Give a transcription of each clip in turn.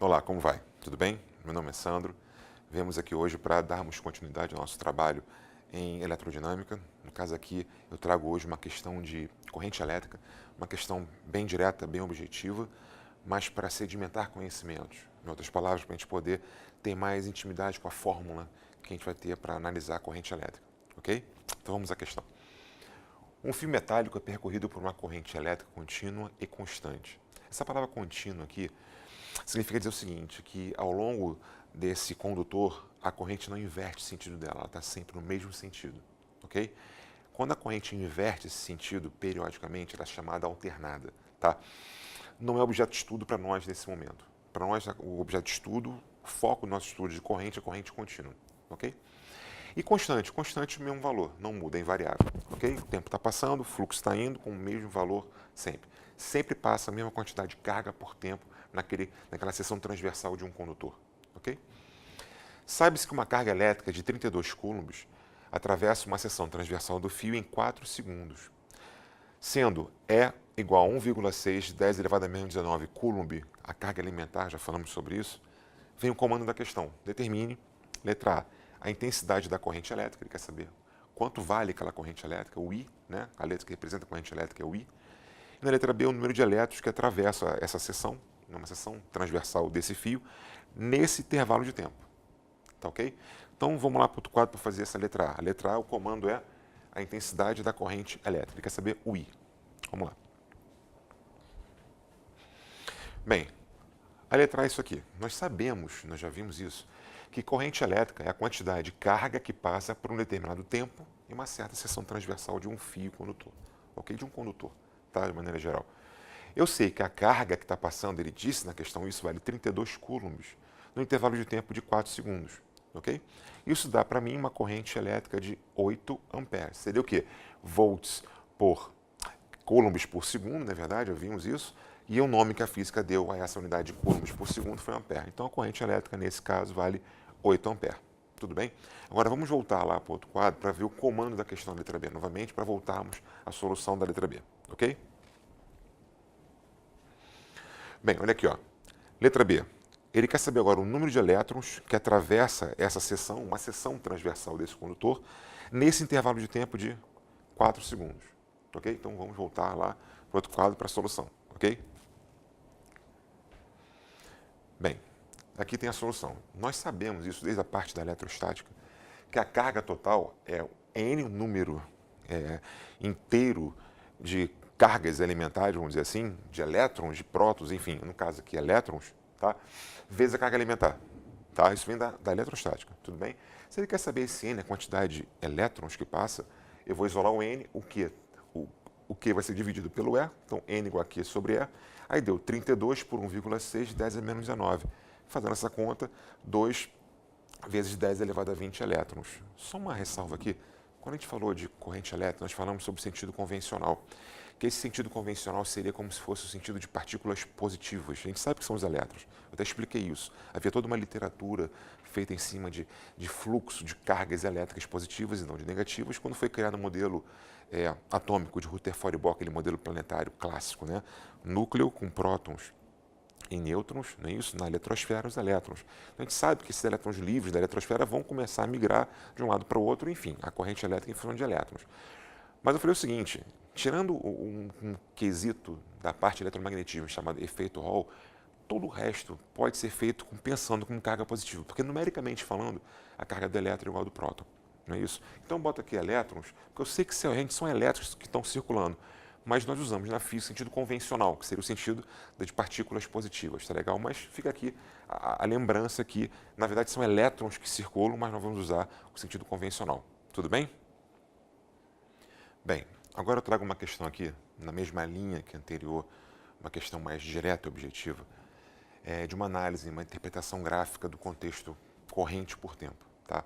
Olá, como vai? Tudo bem? Meu nome é Sandro. Viemos aqui hoje para darmos continuidade ao nosso trabalho em eletrodinâmica. No caso aqui, eu trago hoje uma questão de corrente elétrica, uma questão bem direta, bem objetiva, mas para sedimentar conhecimentos. Em outras palavras, para a gente poder ter mais intimidade com a fórmula que a gente vai ter para analisar a corrente elétrica, ok? Então vamos à questão. Um fio metálico é percorrido por uma corrente elétrica contínua e constante. Essa palavra contínua aqui significa dizer o seguinte, que ao longo desse condutor, a corrente não inverte o sentido dela, ela está sempre no mesmo sentido, ok? Quando a corrente inverte esse sentido periodicamente, ela é chamada alternada, tá? Não é objeto de estudo para nós nesse momento. Para nós, o objeto de estudo, o foco do nosso estudo de corrente é corrente contínua, ok? E constante, constante o mesmo valor, não muda, é invariável, ok? O tempo está passando, o fluxo está indo com o mesmo valor sempre. Sempre passa a mesma quantidade de carga por tempo naquela seção transversal de um condutor, ok? Sabe-se que uma carga elétrica de 32 coulombs atravessa uma seção transversal do fio em 4 segundos, sendo E igual a 1,6 10 elevado a menos 19 coulomb, a carga elementar, já falamos sobre isso, vem o comando da questão. Determine, letra a intensidade da corrente elétrica, ele quer saber quanto vale aquela corrente elétrica, o I, né? A letra que representa a corrente elétrica é o I. E na letra B, o número de elétrons que atravessa essa seção, uma seção transversal desse fio, nesse intervalo de tempo. Tá ok? Então vamos lá para o outro quadro para fazer essa letra A. A letra A, o comando é a intensidade da corrente elétrica. Ele quer saber o I. Vamos lá. Bem, a letra A é isso aqui. Nós sabemos, nós já vimos isso, que corrente elétrica é a quantidade de carga que passa por um determinado tempo em uma certa seção transversal de um fio condutor. Ok? De um condutor, tá? De maneira geral. Eu sei que a carga que está passando, ele disse na questão, isso vale 32 coulombs no intervalo de tempo de 4 segundos. Ok? Isso dá para mim uma corrente elétrica de 8 amperes. Seria o quê? Volts por coulombs por segundo, na verdade, ouvimos isso, e o nome que a física deu a essa unidade de coulombs por segundo foi ampere. Então a corrente elétrica, nesse caso, vale 8 amperes. Tudo bem? Agora vamos voltar lá para o outro quadro para ver o comando da questão da letra B novamente, para voltarmos à solução da letra B. Ok? Bem, olha aqui, ó. Letra B. Ele quer saber agora o número de elétrons que atravessa essa seção, uma seção transversal desse condutor, nesse intervalo de tempo de 4 segundos. Ok? Então vamos voltar lá para o outro quadro para a solução. Ok? Bem, aqui tem a solução. Nós sabemos isso desde a parte da eletrostática, que a carga total é N número inteiro de cargas elementares, vamos dizer assim, de elétrons, de prótons, enfim, no caso aqui elétrons, tá? Vezes a carga elementar. Tá? Isso vem da eletrostática, tudo bem? Se ele quer saber esse N, a quantidade de elétrons que passa, eu vou isolar o N, o Q vai ser dividido pelo E, então N igual a Q sobre E, aí deu 32 por 1,6, 10 a menos 19. Fazendo essa conta, 2 vezes 10 elevado a 20 elétrons. Só uma ressalva aqui, quando a gente falou de corrente elétrica, nós falamos sobre o sentido convencional, que esse sentido convencional seria como se fosse o sentido de partículas positivas. A gente sabe que são os elétrons, eu até expliquei isso. Havia toda uma literatura feita em cima de fluxo de cargas elétricas positivas e não de negativas, quando foi criado o modelo atômico de Rutherford-Bohr, aquele modelo planetário clássico, né? Núcleo com prótons e nêutrons, não é isso? Na eletrosfera, os elétrons. Então, a gente sabe que esses elétrons livres da eletrosfera vão começar a migrar de um lado para o outro, enfim, a corrente elétrica em função de elétrons. Mas eu falei o seguinte, tirando um quesito da parte de eletromagnetismo chamado efeito Hall, todo o resto pode ser feito pensando como carga positiva, porque numericamente falando, a carga do elétron é igual ao do próton, não é isso? Então eu boto aqui elétrons, porque eu sei que são elétrons que estão circulando, mas nós usamos na física o sentido convencional, que seria o sentido de partículas positivas, tá legal? Mas fica aqui a lembrança que, na verdade, são elétrons que circulam, mas nós vamos usar o sentido convencional. Tudo bem? Bem, agora eu trago uma questão aqui, na mesma linha que a anterior, uma questão mais direta e objetiva, de uma análise, uma interpretação gráfica do contexto corrente por tempo. Tá?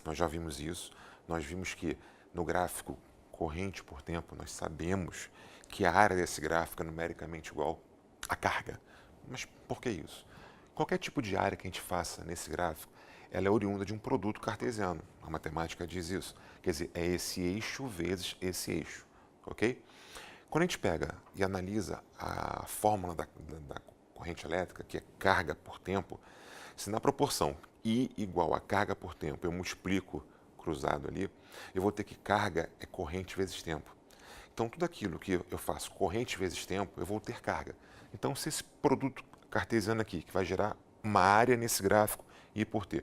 Nós já vimos isso, nós vimos que no gráfico corrente por tempo, nós sabemos que a área desse gráfico é numericamente igual à carga. Mas por que isso? Qualquer tipo de área que a gente faça nesse gráfico, ela é oriunda de um produto cartesiano. A matemática diz isso. Quer dizer, é esse eixo vezes esse eixo. Ok? Quando a gente pega e analisa a fórmula da corrente elétrica, que é carga por tempo, se na proporção I igual a carga por tempo eu multiplico cruzado ali, eu vou ter que carga é corrente vezes tempo. Então, tudo aquilo que eu faço corrente vezes tempo, eu vou ter carga. Então, se esse produto cartesiano aqui, que vai gerar uma área nesse gráfico, I por T,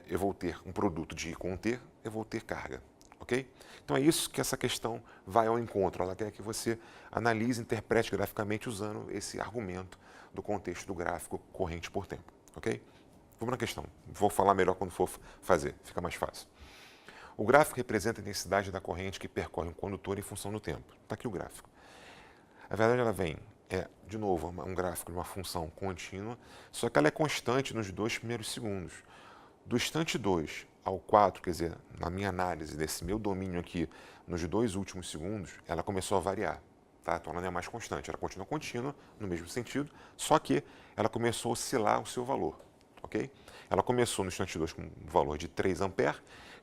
eu vou ter um produto de I com T, eu vou ter carga. Ok? Então, é isso que essa questão vai ao encontro. Ela quer que você analise e interprete graficamente usando esse argumento do contexto do gráfico corrente por tempo. Ok? Vamos na questão. Vou falar melhor quando for fazer, fica mais fácil. O gráfico representa a intensidade da corrente que percorre um condutor em função do tempo. Está aqui o gráfico. A verdade, ela vem, de novo, um gráfico de uma função contínua, só que ela é constante nos 2 primeiros segundos. Do instante 2 ao 4, quer dizer, na minha análise desse meu domínio aqui, nos 2 últimos segundos, ela começou a variar. Tá? Então, ela não é mais constante, ela continua contínua, no mesmo sentido, só que ela começou a oscilar o seu valor. Ok? Ela começou no instante 2 com um valor de 3 amperes,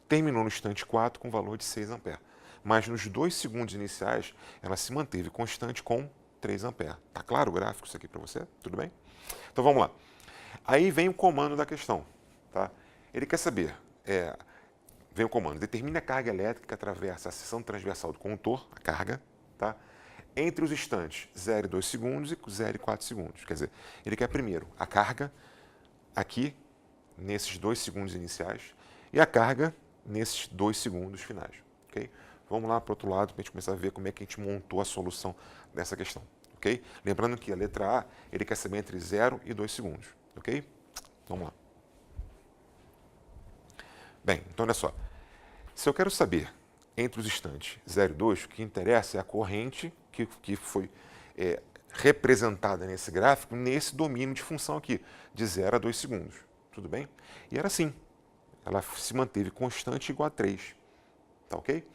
terminou no instante 4 com um valor de 6 amperes. Mas nos 2 segundos iniciais, ela se manteve constante com 3 amperes. Tá claro o gráfico isso aqui para você? Tudo bem? Então vamos lá. Aí vem o comando da questão. Tá? Ele quer saber, vem o comando, determine a carga elétrica que atravessa a seção transversal do condutor, a carga, tá? Entre os instantes 0 e 2 segundos e 0 e 4 segundos. Quer dizer, ele quer primeiro a carga aqui, nesses 2 segundos iniciais, e a carga nesses 2 segundos finais. Okay? Vamos lá para o outro lado para a gente começar a ver como é que a gente montou a solução dessa questão. Okay? Lembrando que a letra A, ele quer saber entre 0 e 2 segundos. Ok? Vamos lá. Bem, então olha só. Se eu quero saber entre os instantes 0 e 2, o que interessa é a corrente que foi representada nesse gráfico, nesse domínio de função aqui, de 0 a 2 segundos. Tudo bem? E era assim. Ela se manteve constante igual a 3. Tá ok?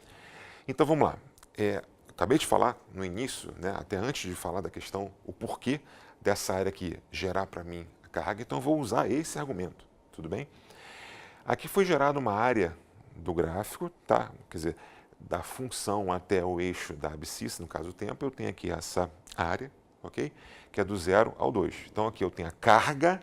Então vamos lá. Acabei de falar no início, né, até antes de falar da questão, o porquê dessa área aqui gerar para mim a carga, então eu vou usar esse argumento. Tudo bem? Aqui foi gerada uma área do gráfico, tá? Quer dizer, da função até o eixo da abscissa, no caso do tempo, eu tenho aqui essa área, ok? Que é do 0 ao 2. Então aqui eu tenho a carga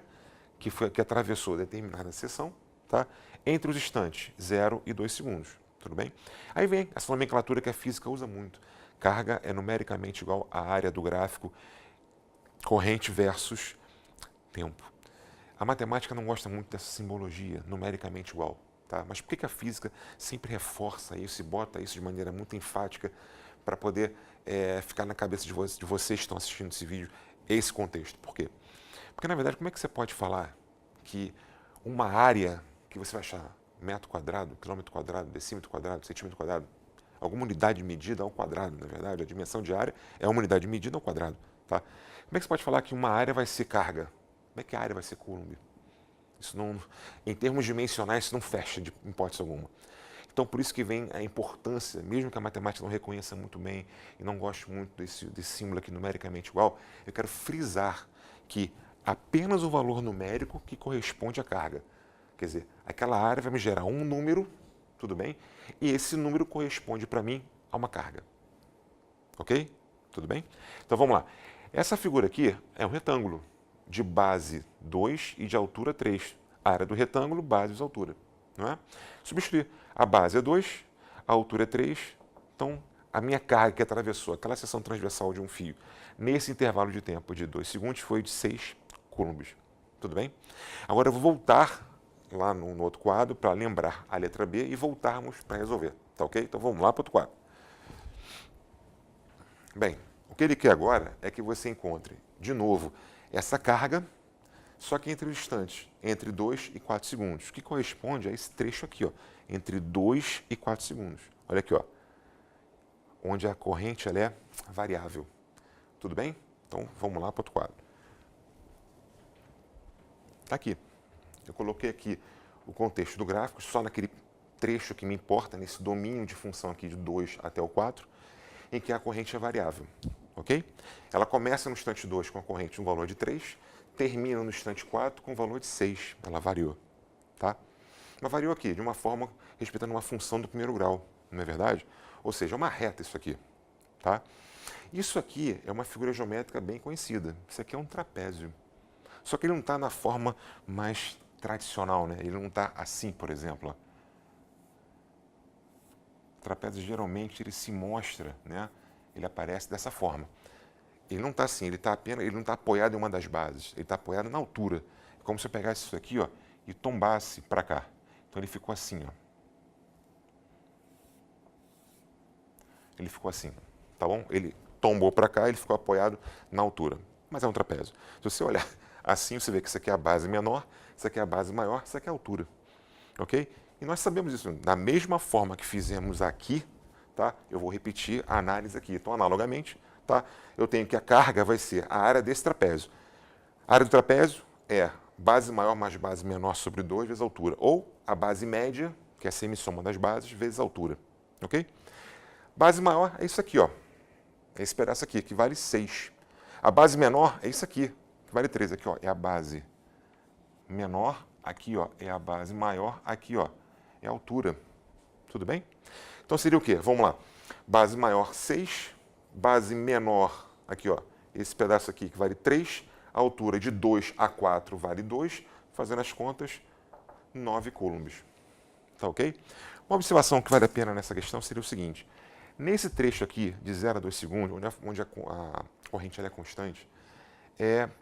que atravessou determinada seção, tá? Entre os instantes 0 e 2 segundos, tudo bem? Aí vem essa nomenclatura que a física usa muito. Carga é numericamente igual à área do gráfico, corrente versus tempo. A matemática não gosta muito dessa simbologia, numericamente igual. Tá? Mas por que a física sempre reforça isso e bota isso de maneira muito enfática para poder ficar na cabeça de vocês que estão assistindo esse vídeo, esse contexto? Por quê? Porque, na verdade, como é que você pode falar que uma área que você vai achar metro quadrado, quilômetro quadrado, decímetro quadrado, centímetro quadrado, alguma unidade de medida ao quadrado, na verdade, a dimensão de área é uma unidade de medida ao quadrado. Tá? Como é que você pode falar que uma área vai ser carga? Como é que a área vai ser Coulomb? Isso não, em termos dimensionais, isso não fecha de hipótese alguma. Então, por isso que vem a importância, mesmo que a matemática não reconheça muito bem e não goste muito desse símbolo aqui numericamente igual, eu quero frisar que apenas o valor numérico que corresponde à carga. Quer dizer, aquela área vai me gerar um número, tudo bem? E esse número corresponde para mim a uma carga. Ok? Tudo bem? Então, vamos lá. Essa figura aqui é um retângulo de base 2 e de altura 3. A área do retângulo, base vezes altura. Não é? Substituir. A base é 2, a altura é 3. Então, a minha carga que atravessou aquela seção transversal de um fio nesse intervalo de tempo de 2 segundos foi de 6 coulombs. Tudo bem? Agora eu vou voltar lá no outro quadro para lembrar a letra B e voltarmos para resolver. Tá ok? Então vamos lá para o outro quadro. Bem, o que ele quer agora é que você encontre, de novo, essa carga, só que entre os instantes, entre 2 e 4 segundos, que corresponde a esse trecho aqui, ó, entre 2 e 4 segundos. Olha aqui, ó, onde a corrente ela é variável. Tudo bem? Então, vamos lá para outro quadro. Está aqui. Eu coloquei aqui o contexto do gráfico, só naquele trecho que me importa, nesse domínio de função aqui de 2 até o 4, em que a corrente é variável. Ok? Ela começa no instante 2 com a corrente um valor de 3, termina no instante 4 com um valor de 6. Ela variou. Tá? Mas variou aqui, de uma forma respeitando uma função do primeiro grau, não é verdade? Ou seja, é uma reta isso aqui. Tá? Isso aqui é uma figura geométrica bem conhecida. Isso aqui é um trapézio. Só que ele não está na forma mais tradicional, né? Ele não está assim, por exemplo. Ó. O trapézio geralmente ele se mostra, né? Ele aparece dessa forma. Ele não está assim, ele não está apoiado em uma das bases, ele está apoiado na altura. É como se eu pegasse isso aqui, ó, e tombasse para cá. Então ele ficou assim, ó. Ele ficou assim, tá bom? Ele tombou para cá, ele ficou apoiado na altura. Mas é um trapézio. Se você olhar assim, você vê que isso aqui é a base menor, isso aqui é a base maior, isso aqui é a altura. Ok? E nós sabemos isso. Da mesma forma que fizemos aqui, tá? Eu vou repetir a análise aqui. Então, analogamente, tá? Eu tenho que a carga vai ser a área desse trapézio. A área do trapézio é base maior mais base menor sobre 2 vezes a altura. Ou a base média, que é a semissoma das bases, vezes a altura. Ok? Base maior é isso aqui, ó. É esse pedaço aqui, que vale 6. A base menor é isso aqui, que vale 3. Aqui, ó, é a base menor. Aqui, ó, é a base maior. Aqui, ó, é a altura. Tudo bem? Então, seria o quê? Vamos lá. Base maior, 6. Base menor, aqui, ó, esse pedaço aqui, que vale 3. A altura de 2 a 4 vale 2. Fazendo as contas, 9 coulombs. Tá ok? Uma observação que vale a pena nessa questão seria o seguinte. Nesse trecho aqui, de 0 a 2 segundos, onde a corrente ela é constante,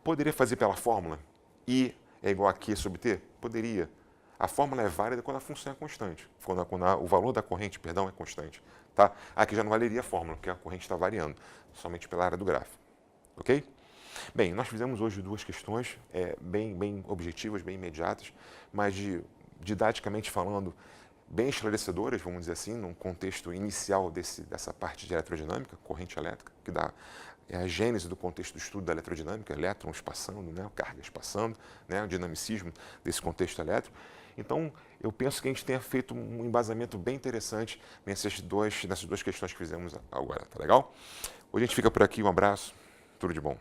poderia fazer pela fórmula I é igual a Q sobre T? Poderia. A fórmula é válida quando a função é constante, quando o valor da corrente, perdão, é constante. Tá? Aqui já não valeria a fórmula, porque a corrente está variando, somente pela área do gráfico. Ok? Bem, nós fizemos hoje 2 questões bem objetivas, bem imediatas, mas didaticamente falando, bem esclarecedoras, vamos dizer assim, num contexto inicial dessa parte de eletrodinâmica, corrente elétrica, que dá a gênese do contexto do estudo da eletrodinâmica, elétrons passando, né, cargas passando, né, o dinamicismo desse contexto elétrico. Então, eu penso que a gente tenha feito um embasamento bem interessante nessas duas questões que fizemos agora, tá legal? Hoje a gente fica por aqui, um abraço, tudo de bom.